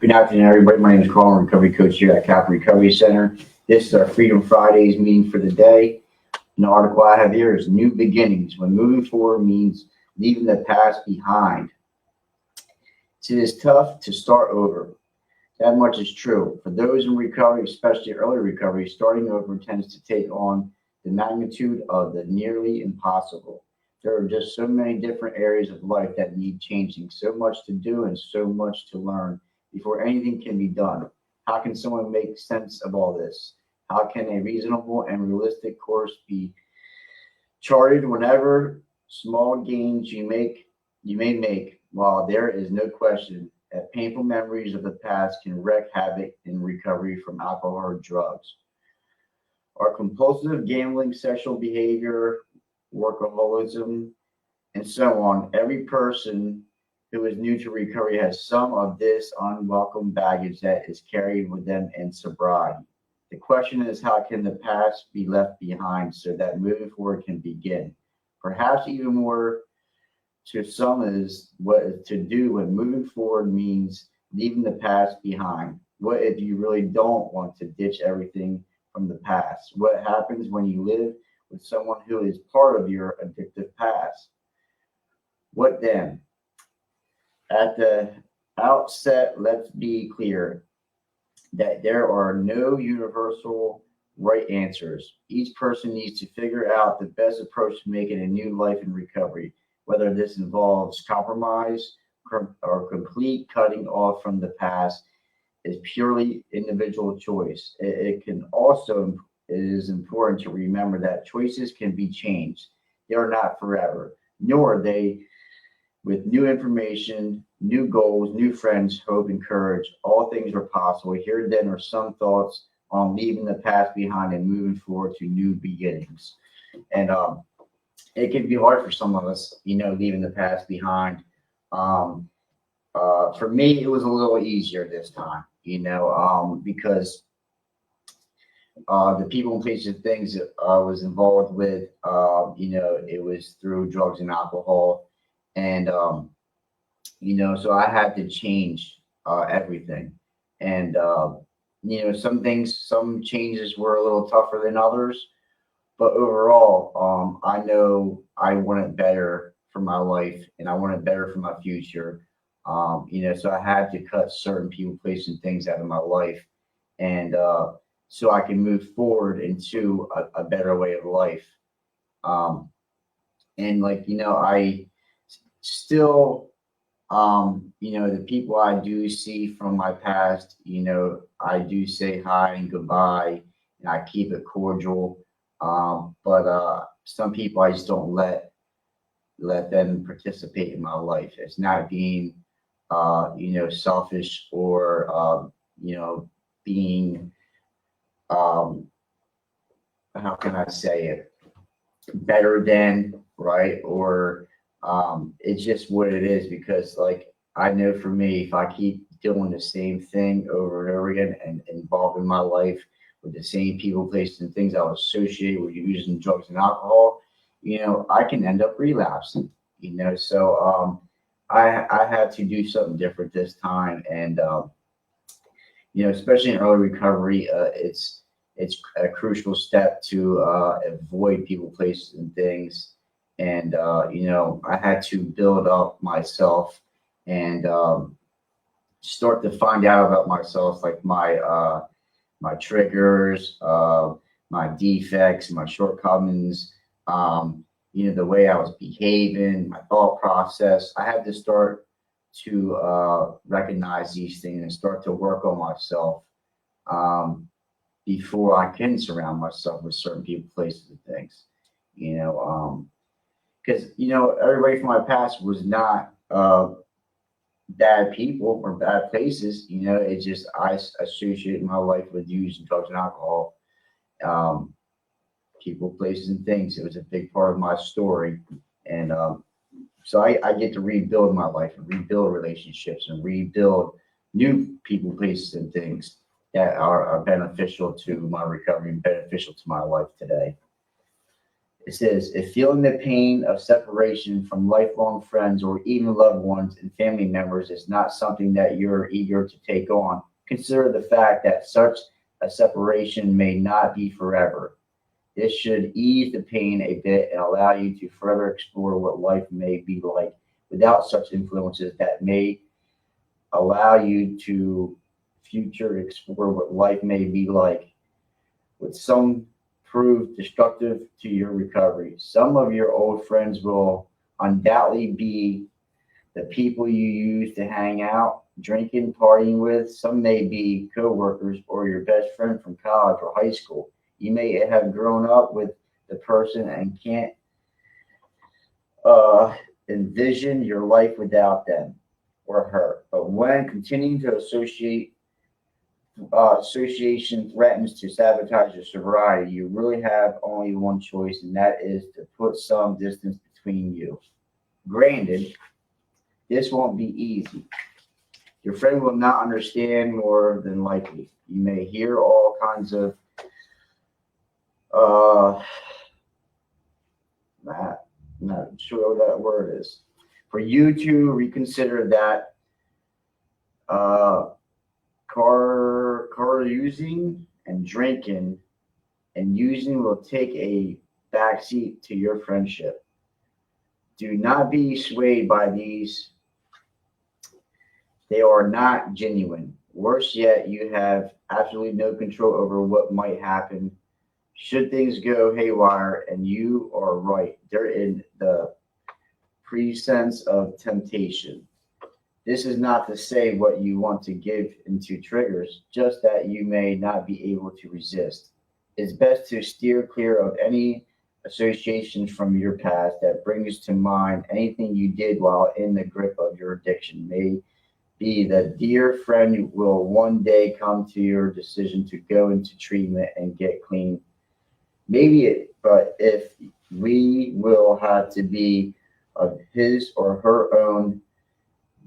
Good afternoon, everybody. My name is Carl. I'm a recovery coach here at Cap Recovery Center. This is our Freedom Fridays meeting for the day. And the article I have here is New Beginnings. When moving forward means leaving the past behind. It is tough to start over. That much is true. For those in recovery, especially early recovery, starting over tends to take on the magnitude of the nearly impossible. There are just so many different areas of life that need changing, so much to do and so much to learn before anything can be done. How can someone make sense of all this? How can a reasonable and realistic course be charted whenever small gains you may make? While there is no question that painful memories of the past can wreak havoc in recovery from alcohol or drugs. Our compulsive gambling, sexual behavior, workaholism, and so on. Every person who is new to recovery has some of this unwelcome baggage that is carried with them in sobriety. The question is, how can the past be left behind so that moving forward can begin? Perhaps even more to some is what to do when moving forward means leaving the past behind. What if you really don't want to ditch everything from the past? What happens when you live with someone who is part of your addictive past? What then? At the outset, let's be clear that there are no universal right answers. Each person needs to figure out the best approach to making a new life in recovery, whether this involves compromise or complete cutting off from the past is purely individual choice. It is important to remember that choices can be changed. They are not forever, nor are they with new information, new goals, new friends, hope, and courage. All things are possible. Here then are some thoughts on leaving the past behind and moving forward to new beginnings. And it can be hard for some of us, leaving the past behind. For me, it was a little easier this time, because the people and places and things that I was involved with, it was through drugs and alcohol. And, so I had to change everything. And, some changes were a little tougher than others. But overall, I know I want it better for my life and I want it better for my future. So I had to cut certain people, places, and things out of my life. And so I can move forward into a better way of life. I still, the people I do see from my past, I do say hi and goodbye and I keep it cordial. But some people I just don't let them participate in my life. It's not being, selfish or, being, how can I say it, better than, right? Or it's just what it is because, I know for me, if I keep doing the same thing over and over again and involving my life with the same people, places, and things I was associated with using drugs and alcohol, I can end up relapsing, So I had to do something different this time. And, especially in early recovery, it's a crucial step to avoid people, places, and things. And, I had to build up myself and start to find out about myself, like my triggers, my defects, my shortcomings, the way I was behaving, my thought process. I had to start to recognize these things and start to work on myself before I can surround myself with certain people, places, and things. Because everybody from my past was not bad people or bad places. It's just I associate my life with using drugs and alcohol, people, places, and things. It was a big part of my story, and so I get to rebuild my life and rebuild relationships and rebuild new people, places, and things that are beneficial to my recovery and beneficial to my life today. It says, if feeling the pain of separation from lifelong friends or even loved ones and family members is not something that you're eager to take on, consider the fact that such a separation may not be forever. This should ease the pain a bit and allow you to further explore what life may be like without such influences that may allow you to future explore what life may be like with some prove destructive to your recovery. Some of your old friends will undoubtedly be the people you used to hang out, drinking, partying with. Some may be coworkers or your best friend from college or high school. You may have grown up with the person and can't uh, envision your life without them or her. But when continuing to association threatens to sabotage your sobriety, you really have only one choice, and that is to put some distance between you. Granted, this won't be easy. Your friend will not understand more than likely. You may hear all kinds of uh, not sure what that word is. For you to reconsider that uh, car using and drinking and using will take a backseat to your friendship. Do not be swayed by these. They are not genuine. Worse yet, you have absolutely no control over what might happen should things go haywire, and you are right. They're in the presence of temptation. This is not to say what you want to give into triggers, just that you may not be able to resist. It's best to steer clear of any associations from your past that brings to mind anything you did while in the grip of your addiction. Maybe the dear friend will one day come to your decision to go into treatment and get clean. Maybe it, but if we will have to be of his or her own,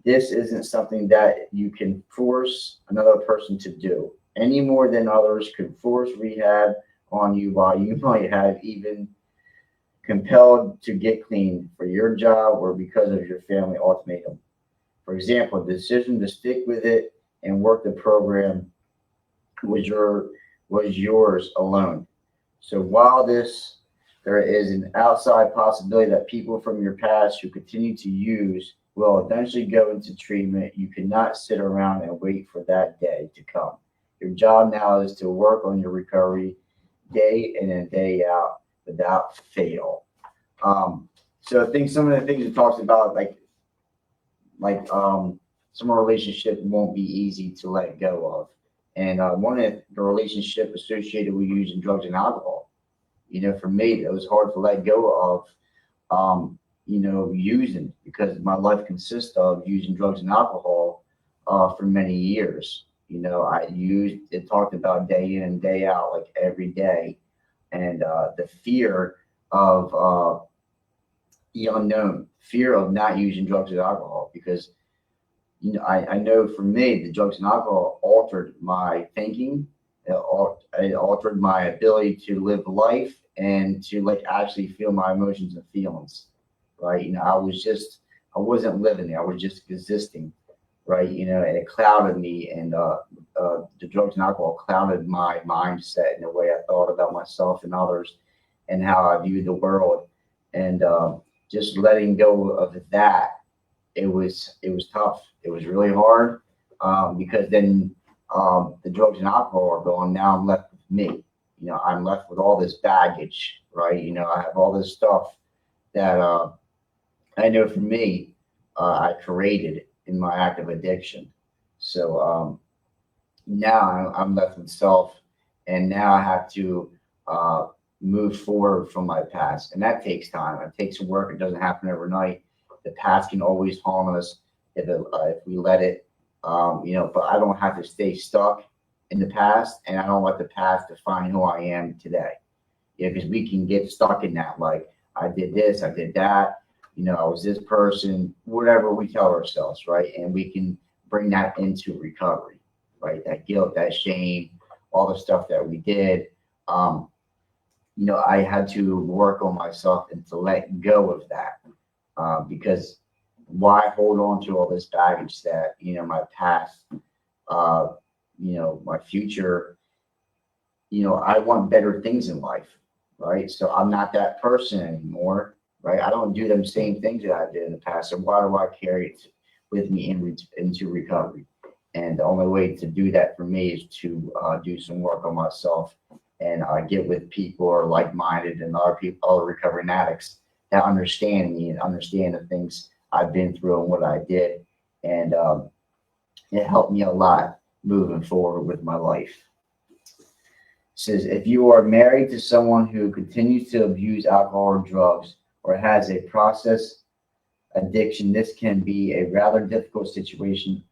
this isn't something that you can force another person to do any more than others could force rehab on you while you might have even compelled to get clean for your job or because of your family ultimatum. For example, the decision to stick with it and work the program was yours alone. So while there is an outside possibility that people from your past who continue to use will eventually go into treatment. You cannot sit around and wait for that day to come. Your job now is to work on your recovery day in and day out without fail. So I think some of the things it talks about, some relationship won't be easy to let go of, and one of the relationship associated with using drugs and alcohol. For me, it was hard to let go of, using because my life consists of using drugs and alcohol for many years. I used it, talked about day in and day out, like every day, and the fear of the unknown, fear of not using drugs and alcohol, because I know for me, the drugs and alcohol altered my thinking. It altered my ability to live life and to actually feel my emotions and feelings, right? I wasn't living it. I was just existing, right? And it clouded me, and the drugs and alcohol clouded my mindset and the way I thought about myself and others and how I viewed the world. And just letting go of that, it was tough. It was really hard because then the drugs and alcohol are gone. Now I'm left with me. I'm left with all this baggage, right? I have all this stuff that I know for me, I created in my active addiction. So now I'm left with self, and now I have to uh, move forward from my past, and that takes time. It takes work. It doesn't happen overnight. The past can always haunt us if we let it, But I don't have to stay stuck in the past, and I don't let the past define who I am today. Because we can get stuck in that, like I did this, I did that, I was this person, whatever we tell ourselves, right? And we can bring that into recovery, right? That guilt, that shame, all the stuff that we did. Um, I had to work on myself and to let go of that, because why hold on to all this baggage that, my past, uh, my future, I want better things in life, right? So I'm not that person anymore, right? I don't do them same things that I did in the past. So why do I carry it with me into recovery? And the only way to do that for me is to do some work on myself and get with people who are like-minded and other people, other recovering addicts that understand me and understand the things I've been through and what I did. And it helped me a lot moving forward with my life. Says if you are married to someone who continues to abuse alcohol or drugs or has a process addiction, this can be a rather difficult situation.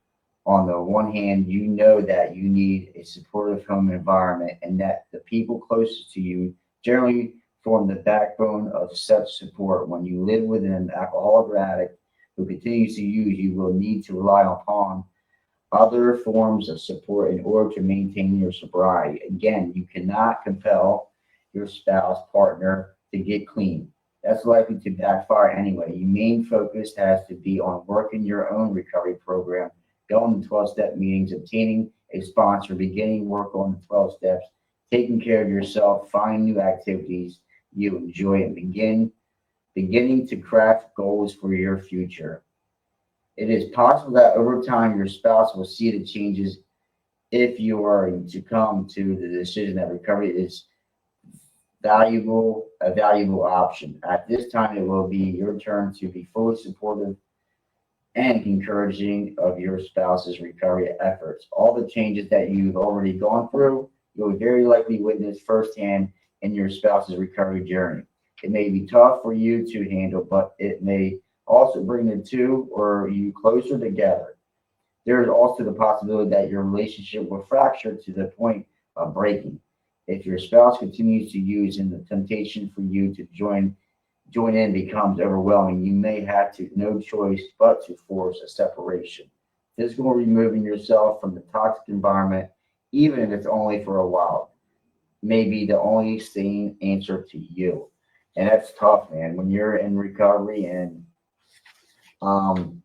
On the one hand, you know that you need a supportive home environment and that the people closest to you generally form the backbone of such support. When you live with an alcoholic addict who continues to use, you will need to rely upon other forms of support in order to maintain your sobriety. Again, you cannot compel your spouse, partner to get clean. That's likely to backfire anyway. Your main focus has to be on working your own recovery program, going to 12-step meetings, obtaining a sponsor, beginning work on the 12 steps, taking care of yourself, find new activities you enjoy, and beginning to craft goals for your future. It is possible that over time your spouse will see the changes if you are to come to the decision that recovery is a valuable option. At this time, it will be your turn to be fully supportive and encouraging of your spouse's recovery efforts. All the changes that you've already gone through, you'll very likely witness firsthand in your spouse's recovery journey. It may be tough for you to handle, but it may also bring the two or you closer together. There is also the possibility that your relationship will fracture to the point of breaking. If your spouse continues to use and the temptation for you to join in becomes overwhelming, you may have to no choice but to force a separation. Physical removing yourself from the toxic environment, even if it's only for a while, may be the only sane answer to you. And that's tough, man. When you're in recovery and um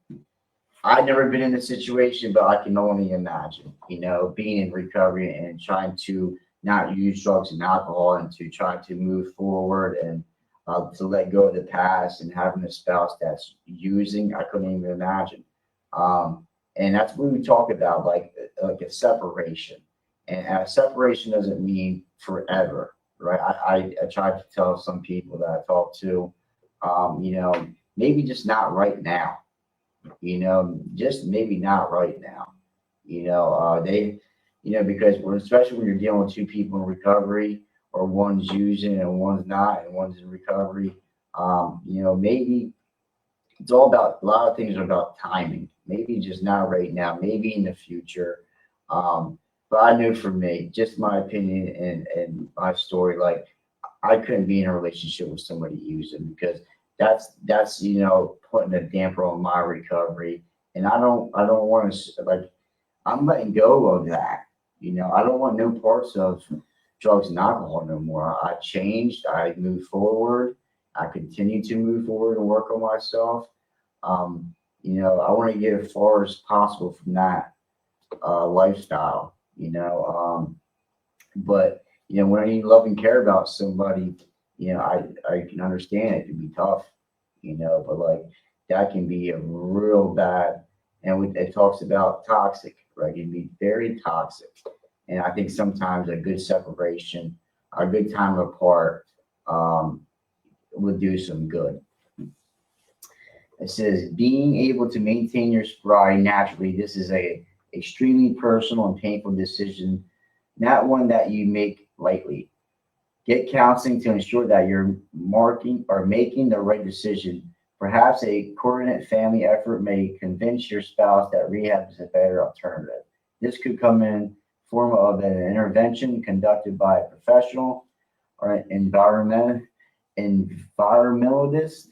I've never been in this situation, but I can only imagine, being in recovery and trying to not use drugs and alcohol and to try to move forward and to let go of the past and having a spouse that's using, I couldn't even imagine. And that's what we talk about, like a separation. And a separation doesn't mean forever, right? I try to tell some people that I talk to, maybe just not right now, just maybe not right now. Because especially when you're dealing with two people in recovery, or one's using and one's not, and one's in recovery, maybe it's all about a lot of things are about timing. Maybe just not right now, maybe in the future. But I know for me, just my opinion and my story, like I couldn't be in a relationship with somebody using because that's putting a damper on my recovery, and I don't want to like I'm letting go of that. I don't want no parts of drugs and alcohol no more. I changed. I moved forward. I continue to move forward and work on myself. I want to get as far as possible from that lifestyle. But when you love and care about somebody, I can understand it can be tough, but like that can be a real bad. And it talks about toxic, right? It can be very toxic. And I think sometimes a good separation, a good time apart, would do some good. It says being able to maintain your sobriety naturally. This is a extremely personal and painful decision, not one that you make lightly. Get counseling to ensure that you're marking or making the right decision. Perhaps a coordinated family effort may convince your spouse that rehab is a better alternative. This could come in form of an intervention conducted by a professional or an environmentalist.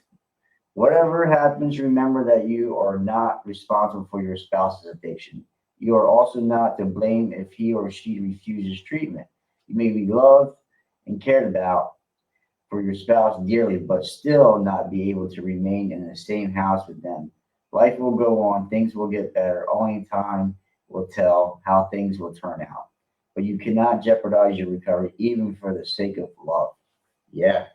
Whatever happens, remember that you are not responsible for your spouse's addiction. You are also not to blame if he or she refuses treatment. You may be loved and cared about, for your spouse dearly, but still not be able to remain in the same house with them. Life will go on, things will get better. Only time will tell how things will turn out. But you cannot jeopardize your recovery even for the sake of love. Yeah.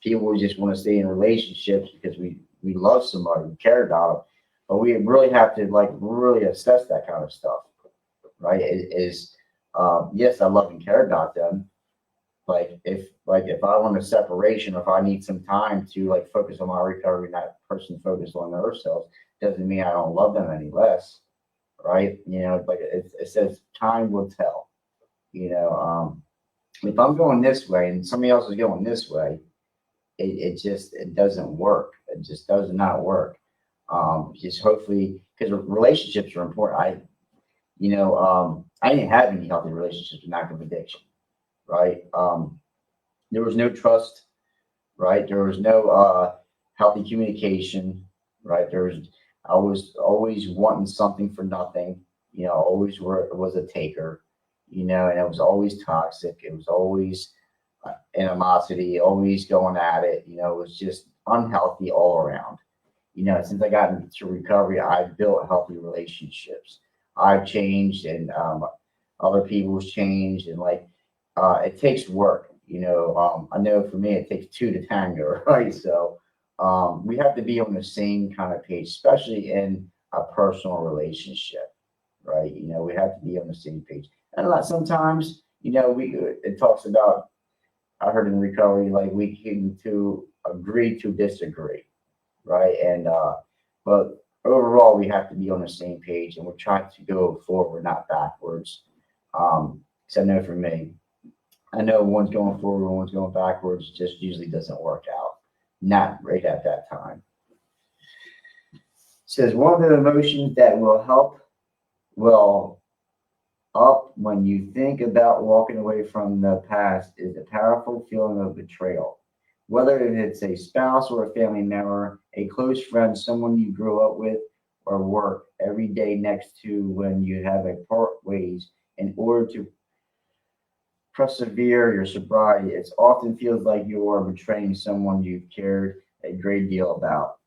People just want to stay in relationships because we love somebody, we care about them. But we really have to like really assess that kind of stuff, right? Yes, I love and care about them, if I want a separation, or if I need some time to like focus on my recovery, and that person focus on themselves, doesn't mean I don't love them any less, right? Like it says time will tell. If I'm going this way and somebody else is going this way, it doesn't work. It just does not work. Just hopefully, because relationships are important. I didn't have any healthy relationships with active addiction, right? There was no trust, right? There was no healthy communication, right? I was always wanting something for nothing, always was a taker, and it was always toxic. It was always animosity, always going at it, it was just unhealthy all around. Since I got into recovery, I've built healthy relationships. I've changed, and other people's changed, and like it takes work. I know for me it takes two to tango, right? So we have to be on the same kind of page, especially in a personal relationship, right? We have to be on the same page. And sometimes, we it talks about, I heard in recovery, like we can to agree to disagree, right? And but overall, we have to be on the same page, and we're trying to go forward, not backwards. Because I know for me, I know one's going forward, one's going backwards. Just usually doesn't work out. Not right at that time. Says one of the emotions that will up when you think about walking away from the past is the powerful feeling of betrayal. Whether it's a spouse or a family member, a close friend, someone you grew up with, or work every day next to, when you have a part ways in order to persevere your sobriety, it often feels like you are betraying someone you've cared a great deal about.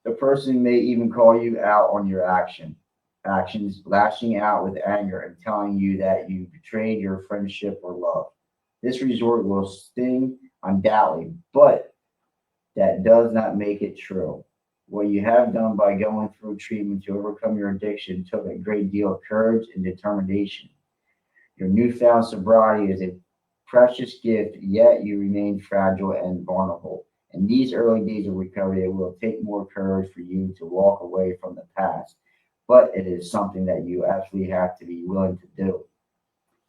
The person may even call you out on your actions, lashing out with anger and telling you that you betrayed your friendship or love. This resort will sting undoubtedly, but that does not make it true. What you have done by going through treatment to overcome your addiction took a great deal of courage and determination. Your newfound sobriety is a precious gift, yet you remain fragile and vulnerable. In these early days of recovery, it will take more courage for you to walk away from the past, but it is something that you absolutely have to be willing to do.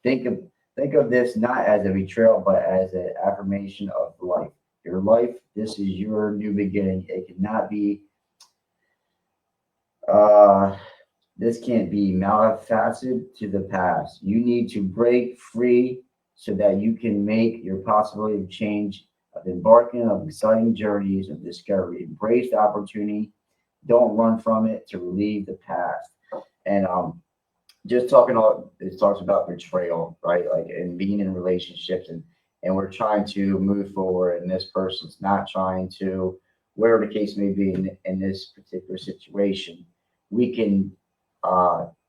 Think of think of this not as a betrayal, but as an affirmation of life. Your life, this is your new beginning. It cannot be uh, this can't be malfaceted to the past. You need to break free so that you can make your possibility of change, of embarking on exciting journeys of discovery. Embrace the opportunity. Don't run from it to relieve the past. And just talking all it talks about betrayal, right? Like and being in relationships, and we're trying to move forward, and this person's not trying to, whatever the case may be in this particular situation, we can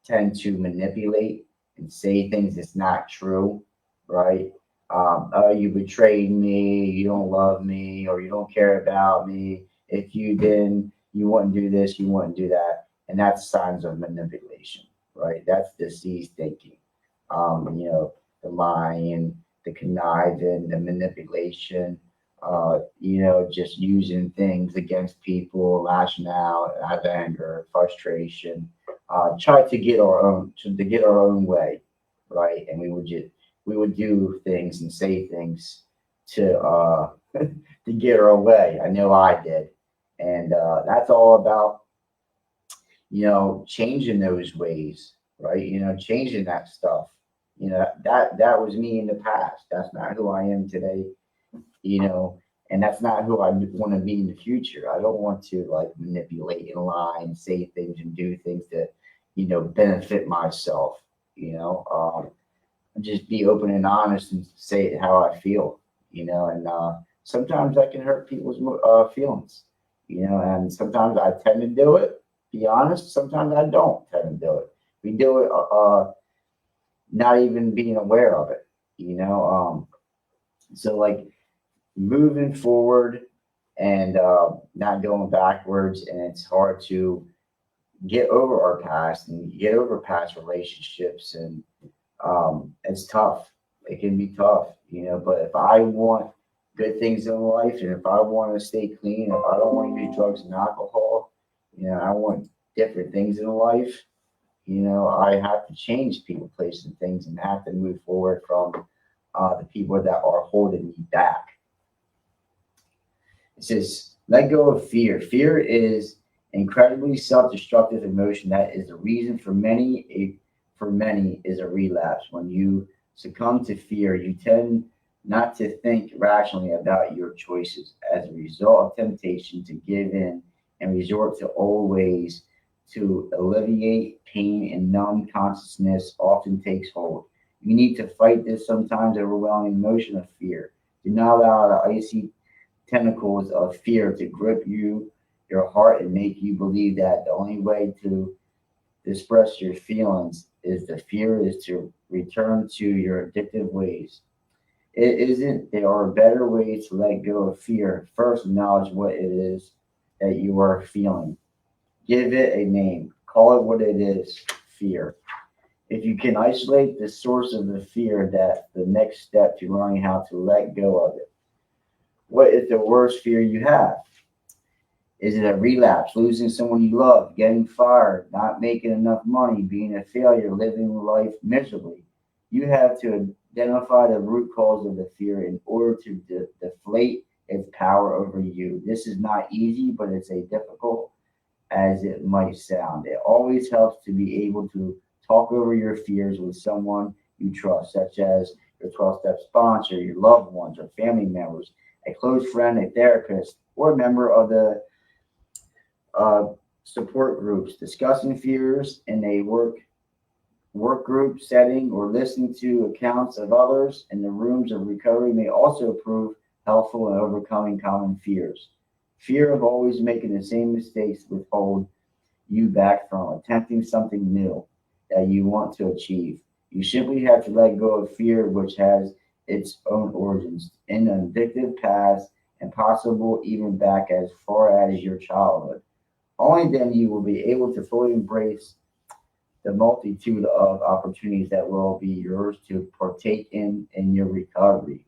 tend to manipulate and say things that's not true, right? Oh, you betrayed me, you don't love me, or you don't care about me. If you didn't, you wouldn't do this, you wouldn't do that. And that's signs of manipulation, right? That's diseased thinking. The lying, the conniving, the manipulation, just using things against people, lashing out, out of anger, frustration, try to get our own way, right? And we would do things and say things to to get our way. I know I did, and that's all about changing those ways, right? Changing that stuff. That was me in the past. That's not who I am today. You know, and that's not who I want to be in the future. I don't want to like manipulate and lie and say things and do things that benefit myself. Just be open and honest and say how I feel. And sometimes that can hurt people's feelings, and sometimes I tend to do it, be honest, sometimes I don't tend to do it. We do it not even being aware of it, you know. So like moving forward and not going backwards, and it's hard to get over our past and get over past relationships, and it's tough. It can be tough, but if I want good things in life, and if I want to stay clean, if I don't want to use drugs and alcohol, I want different things in life, I have to change people, places, and things, and have to move forward from the people that are holding me back. It says, let go of fear. Fear is incredibly self-destructive emotion that is the reason for many is a relapse. When you succumb to fear, you tend not to think rationally about your choices. As a result of temptation to give in and resort to old ways to alleviate pain, and numb consciousness often takes hold. You need to fight this sometimes overwhelming emotion of fear. Do not allow the icy tentacles of fear to grip your heart, and make you believe that the only way to express your feelings is the fear is to return to your addictive ways. It isn't. There are better ways to let go of fear. First, acknowledge what it is that you are feeling. Give it a name. Call it what it is, fear. If you can isolate the source of the fear, that's the next step to learning how to let go of it. What is the worst fear you have? Is it a relapse, losing someone you love, getting fired, not making enough money, being a failure, living life miserably? You have to identify the root cause of the fear in order to deflate its power over you. This is not easy, but it's a difficult as it might sound. It always helps to be able to talk over your fears with someone you trust, such as your 12-step sponsor, your loved ones, or family members, a close friend, a therapist, or a member of the uh, support groups. Discussing fears in a work group setting or listening to accounts of others in the rooms of recovery may also prove helpful in overcoming common fears. Fear of always making the same mistakes withhold you back from attempting something new that you want to achieve. You simply have to let go of fear, which has its own origins in an addictive past and possible even back as far as your childhood. Only then you will be able to fully embrace the multitude of opportunities that will be yours to partake in your recovery.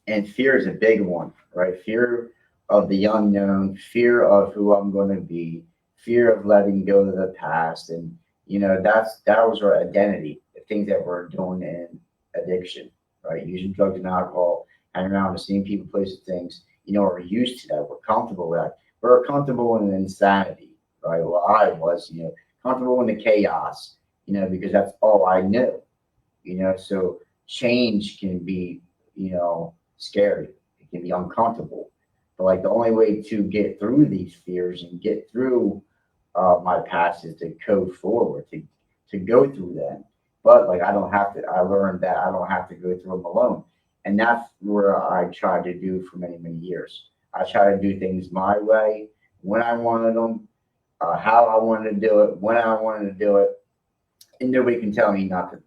And fear is a big one, right? Fear of the unknown, fear of who I'm going to be, fear of letting go of the past, and that was our identity, the things that we're doing in addiction, right? Using drugs and alcohol, hanging around the same people, places, things. We're used to that. We're comfortable with that. We're comfortable in insanity, right? Well, I was, comfortable in the chaos, because that's all I knew, So change can be, scary. It can be uncomfortable. But like the only way to get through these fears and get through my past is to go forward, to go through them. But like I don't have to. I learned that I don't have to go through them alone, and that's where I tried to do for many many years. I tried to do things my way, when I wanted them, how I wanted to do it, when I wanted to do it, and nobody can tell me nothing,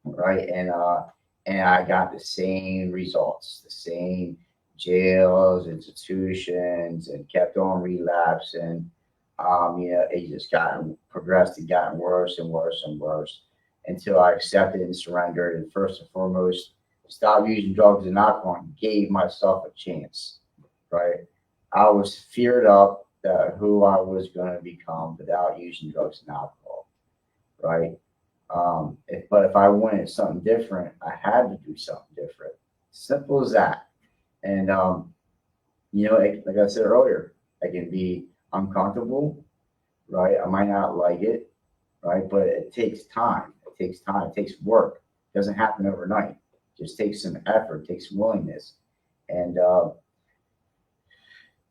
right? And I got the same results, the same jails, institutions, and kept on relapsing. It just gotten progressed and gotten worse and worse and worse until I accepted and surrendered. And first and foremost, stopped using drugs and alcohol and gave myself a chance, right? I was feared up that who I was going to become without using drugs and alcohol, right? But if I wanted something different, I had to do something different. Simple as that. And like I said earlier, I can be uncomfortable, right? I might not like it, right? But it takes time. It takes time. It takes work. It doesn't happen overnight. It just takes some effort. It takes willingness. And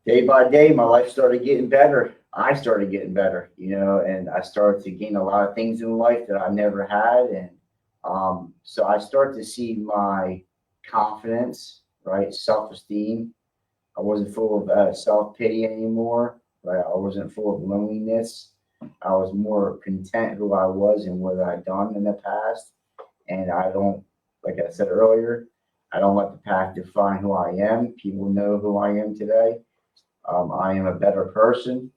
day by day, my life started getting better. I started getting better, and I started to gain a lot of things in life that I never had. And so I start to see my confidence, right? Self-esteem. I wasn't full of self-pity anymore, right? I wasn't full of loneliness. I was more content who I was and what I'd done in the past. And I don't, like I said earlier, I don't let the past define who I am. People know who I am today. I am a better person.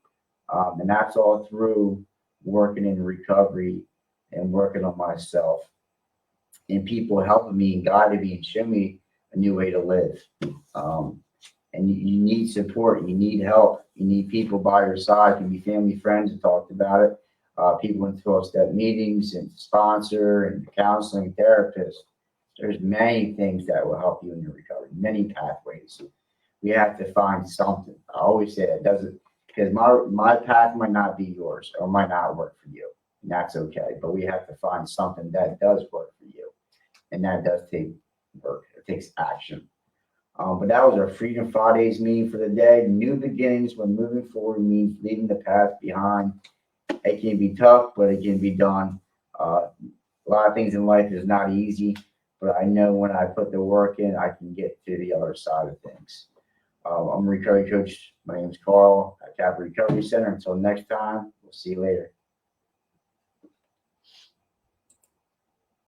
And that's all through working in recovery and working on myself and people helping me and guiding me and showing me a new way to live. Um, and you need support, you need help, you need people by your side. It can be family, friends who talked about it, people in 12-step meetings and sponsor and counseling therapists. There's many things that will help you in your recovery, many pathways. We have to find something. I always say it doesn't, because my path might not be yours or might not work for you. And that's okay. But we have to find something that does work for you. And that does take work. It takes action. But that was our Freedom Fridays meeting for the day. New beginnings when moving forward means leaving the past behind. It can be tough, but it can be done. A lot of things in life is not easy, but I know when I put the work in, I can get to the other side of things. I'm a recovery coach. My name is Carl at Capri Recovery Center. Until next time, we'll see you later.